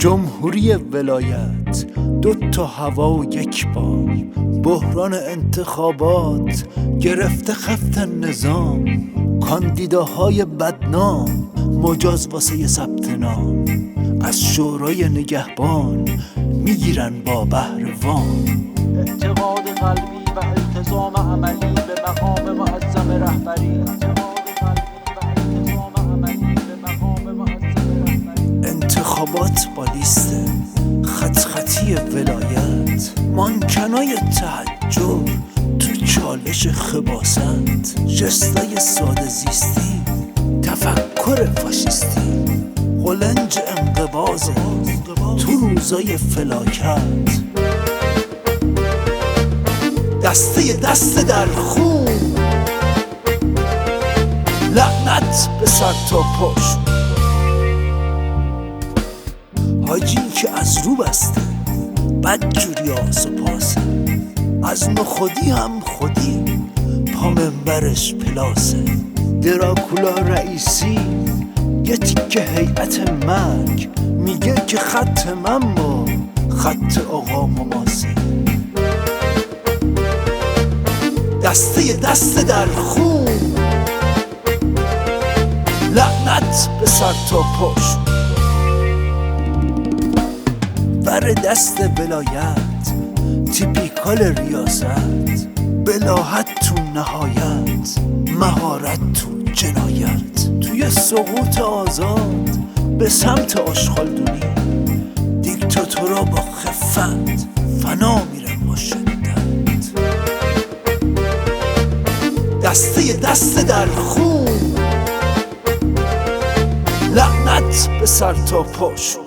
جمهوری ولایت، 2 هوا و 1 بار، بحران انتخابات گرفته خفت نظام، کاندیداهای بدنام مجاز واسه ثبت نام، از شورای نگهبان میگیرن با بهروان. اعتقاد قلبی و التزام عملی به مقام معظم رهبری. انتخابات با لیست خطی ولایت، مانکنای تحجر تو چالش خباست، جستای ساده زیستی، تفکر فاشیستی، قلنج انقباض تو روزای فلاکت، دست در خون، لعنت به سر تا پاش. حاجی که از رو بسته بد جوری آس و پاسه، از نخودی هم خودی پا منبرش پلاسه. دراکولا رئیسی یه تیکه هیئت مرگ میگه که خط من با خط آقا مماسه. دست در خون، لعنت به سر تا پاش. بر دست ولایت تیپیکال ریاست، بلاهت تو نهایت، مهارت تو جنایت، توی سقوط آزاد به سمت آشغالدونی، دیکتاتورا با خفت فنا میره با شدت. دست در خون، لعنت به سر تا پاش.